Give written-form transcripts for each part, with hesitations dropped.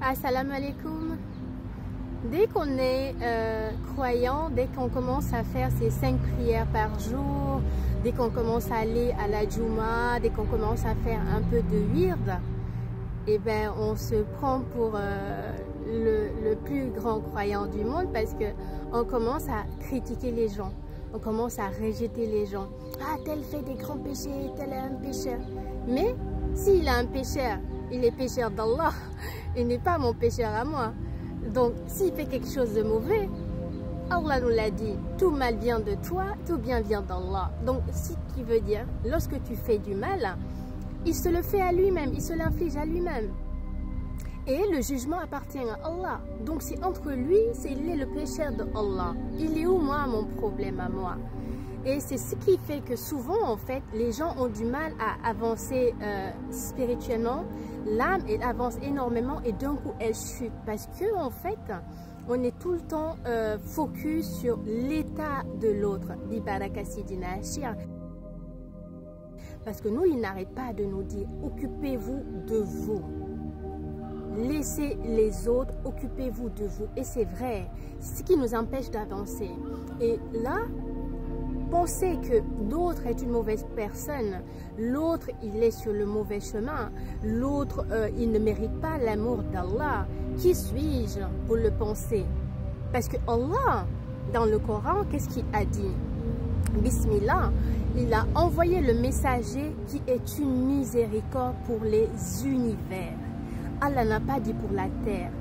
Assalamu alaikum. Dès qu'on est croyant, dès qu'on commence à faire ses 5 prières par jour, dès qu'on commence à aller à la Juma, dès qu'on commence à faire un peu de wird, eh ben on se prend pour le plus grand croyant du monde, parce que on commence à critiquer les gens, on commence à rejeter les gens. Ah, tel fait des grands péchés, tel est un pécheur. Mais s'il a un pécheur, il est pécheur d'Allah, il n'est pas mon pécheur à moi. Donc s'il fait quelque chose de mauvais, Allah nous l'a dit, tout mal vient de toi, tout bien vient d'Allah. Donc ce qui veut dire, lorsque tu fais du mal, il se le fait à lui-même, il se l'inflige à lui-même. Et le jugement appartient à Allah. Donc c'est entre lui, il est le pécheur de Allah. Il est où moi, mon problème à moi? Et c'est ce qui fait que souvent, en fait, les gens ont du mal à avancer spirituellement. L'âme, elle avance énormément et d'un coup, elle chute. Parce que, en fait, on est tout le temps focus sur l'état de l'autre. Parce que nous, il n'arrête pas de nous dire, occupez-vous de vous. Laissez les autres, occupez-vous de vous. Et c'est vrai, c'est ce qui nous empêche d'avancer. Et là, penser que l'autre est une mauvaise personne, l'autre il est sur le mauvais chemin, l'autre il ne mérite pas l'amour d'Allah. Qui suis-je pour le penser? Parce que Allah, dans le Coran, qu'est-ce qu'il a dit? Bismillah, il a envoyé le messager qui est une miséricorde pour les univers. Allah n'a pas dit pour la terre,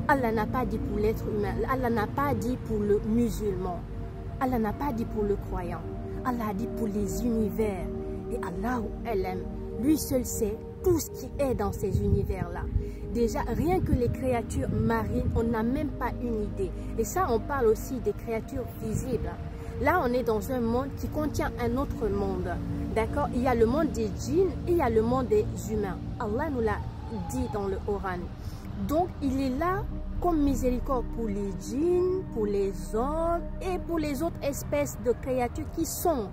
Allah n'a pas dit pour l'être humain, Allah n'a pas dit pour le musulman. Allah n'a pas dit pour le croyant, Allah a dit pour les univers. Et Allah, lui seul sait tout ce qui est dans ces univers-là. Déjà, rien que les créatures marines, on n'a même pas une idée. Et ça, on parle aussi des créatures visibles. Là, on est dans un monde qui contient un autre monde. D'accord? Il y a le monde des djinns et il y a le monde des humains. Allah nous l'a dit dans le Coran. Donc, il est là comme miséricorde pour les djinns, pour les hommes et pour les autres espèces de créatures qui sont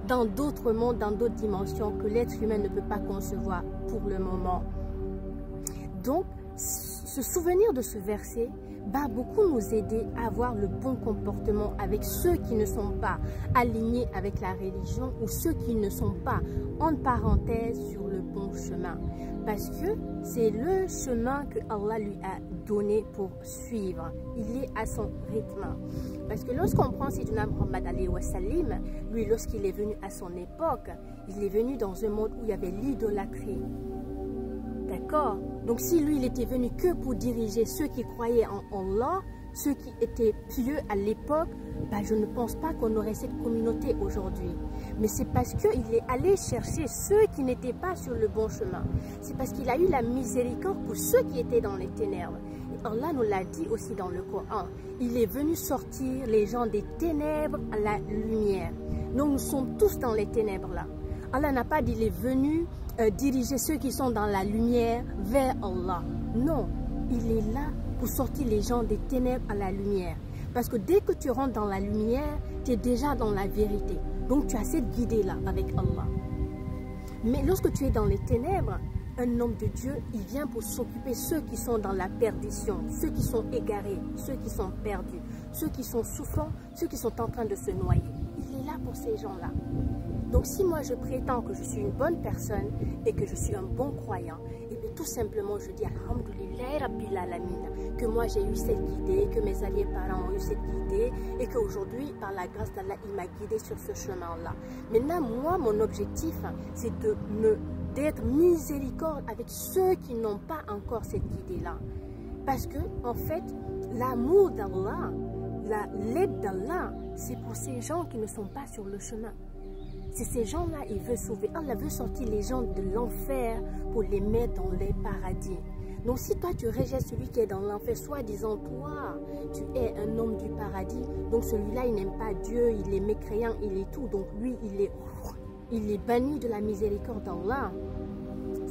dans d'autres mondes, dans d'autres dimensions que l'être humain ne peut pas concevoir pour le moment. Donc, se souvenir de ce verset va beaucoup nous aider à avoir le bon comportement avec ceux qui ne sont pas alignés avec la religion ou ceux qui ne sont pas, en parenthèse, sur le bon chemin. Parce que c'est le chemin que Allah lui a donné pour suivre. Il est à son rythme. Parce que lorsqu'on prend Sayyidina Muhammad alayhi wa sallam, lui, lorsqu'il est venu à son époque, il est venu dans un monde où il y avait l'idolâtrie. D'accord? Donc si lui, il était venu que pour diriger ceux qui croyaient en Allah, ceux qui étaient pieux à l'époque, ben, je ne pense pas qu'on aurait cette communauté aujourd'hui. Mais c'est parce qu'il est allé chercher ceux qui n'étaient pas sur le bon chemin. C'est parce qu'il a eu la miséricorde pour ceux qui étaient dans les ténèbres. Et Allah nous l'a dit aussi dans le Coran. Il est venu sortir les gens des ténèbres à la lumière. Donc nous sommes tous dans les ténèbres là. Allah n'a pas dit il est venu diriger ceux qui sont dans la lumière vers Allah. Non, il est là pour sortir les gens des ténèbres à la lumière. Parce que dès que tu rentres dans la lumière, tu es déjà dans la vérité. Donc tu as cette guidée-là avec Allah. Mais lorsque tu es dans les ténèbres, un homme de Dieu, il vient pour s'occuper de ceux qui sont dans la perdition, ceux qui sont égarés, ceux qui sont perdus, ceux qui sont souffrants, ceux qui sont en train de se noyer. Il est là pour ces gens-là. Donc si moi je prétends que je suis une bonne personne et que je suis un bon croyant, et bien tout simplement je dis Alhamdulillah Rabbil Alamin, que moi j'ai eu cette guidée, que mes alliés parents ont eu cette guidée et qu'aujourd'hui par la grâce d'Allah il m'a guidé sur ce chemin-là. Maintenant moi mon objectif c'est d'être miséricorde avec ceux qui n'ont pas encore cette guidée-là. Parce que en fait l'amour d'Allah, l'aide d'Allah, c'est pour ces gens qui ne sont pas sur le chemin. C'est ces gens-là, il veut sauver. Allah veut sortir les gens de l'enfer pour les mettre dans les paradis. Donc si toi tu rejettes celui qui est dans l'enfer, soi-disant toi, tu es un homme du paradis, donc celui-là il n'aime pas Dieu, il est mécréant, il est tout, donc lui il est banni de la miséricorde d'Allah.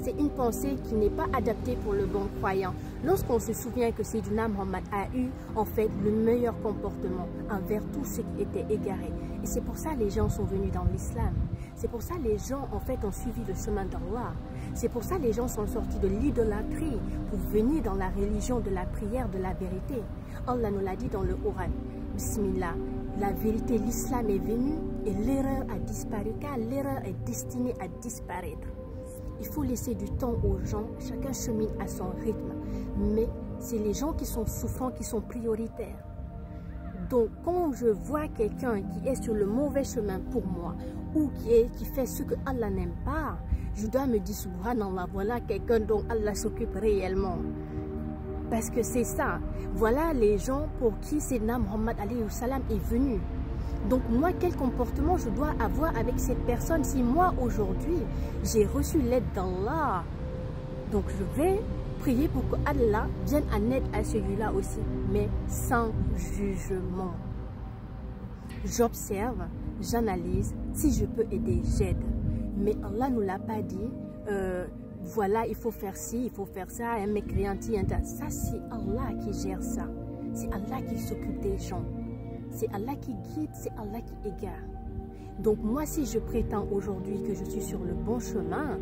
C'est une pensée qui n'est pas adaptée pour le bon croyant. Lorsqu'on se souvient que Sayyidina Muhammad a eu en fait le meilleur comportement envers tous ceux qui étaient égarés. Et c'est pour ça que les gens sont venus dans l'islam. C'est pour ça que les gens en fait ont suivi le chemin d'Allah. C'est pour ça que les gens sont sortis de l'idolâtrie pour venir dans la religion de la prière, de la vérité. Allah nous l'a dit dans le Coran. Bismillah. La vérité, l'islam est venu et l'erreur a disparu car l'erreur est destinée à disparaître. Il faut laisser du temps aux gens, chacun chemine à son rythme. Mais c'est les gens qui sont souffrants qui sont prioritaires. Donc quand je vois quelqu'un qui est sur le mauvais chemin pour moi ou qui fait ce que Allah n'aime pas, je dois me dire subhanallah, voilà quelqu'un dont Allah s'occupe réellement. Parce que c'est ça, voilà les gens pour qui Sayyidina Muhammad alayhi wa sallam est venu. Donc moi, quel comportement je dois avoir avec cette personne si moi aujourd'hui j'ai reçu l'aide d'Allah? Donc je vais prier pour que Allah vienne en aide à celui-là aussi, mais sans jugement. J'observe, j'analyse, si je peux aider, j'aide. Mais Allah ne nous l'a pas dit, voilà, il faut faire ci, il faut faire ça, un mécréant, ça c'est Allah qui gère ça. C'est Allah qui s'occupe des gens. C'est Allah qui guide, c'est Allah qui égare. Donc moi, si je prétends aujourd'hui que je suis sur le bon chemin,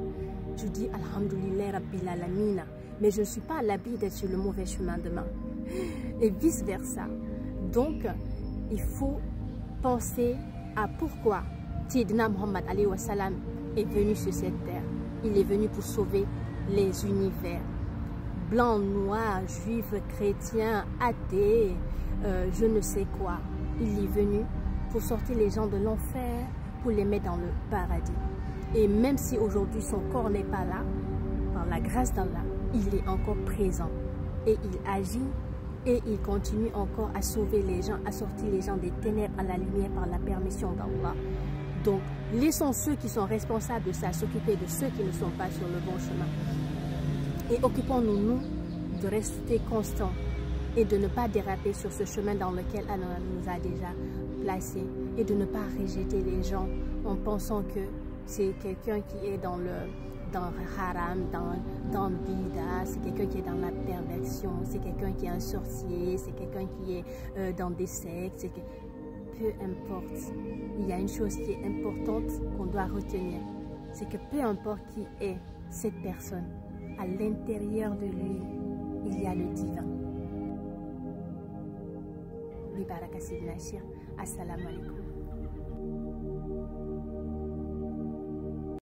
je dis Alhamdulillah Rabbil Alamina. Mais je ne suis pas à l'abri d'être sur le mauvais chemin demain. Et vice versa. Donc, il faut penser à pourquoi Sayyidina Muhammad alayhi wa sallam est venu sur cette terre. Il est venu pour sauver les univers. Blancs, noirs, juifs, chrétiens, athées, je ne sais quoi. Il est venu pour sortir les gens de l'enfer, pour les mettre dans le paradis. Et même si aujourd'hui son corps n'est pas là, par la grâce d'Allah, il est encore présent. Et il agit et il continue encore à sauver les gens, à sortir les gens des ténèbres à la lumière par la permission d'Allah. Donc, laissons ceux qui sont responsables de ça s'occuper de ceux qui ne sont pas sur le bon chemin. Et occupons-nous, nous, de rester constants et de ne pas déraper sur ce chemin dans lequel Allah nous a déjà placés et de ne pas rejeter les gens en pensant que c'est quelqu'un qui est dans le haram, dans le bida, c'est quelqu'un qui est dans la perversion, c'est quelqu'un qui est un sorcier, c'est quelqu'un qui est dans des sectes, peu importe. Il y a une chose qui est importante qu'on doit retenir, c'est que peu importe qui est cette personne, à l'intérieur de lui, il y a le divin. Bi baraka Sayyidina Cheikh. Assalamu alaikum.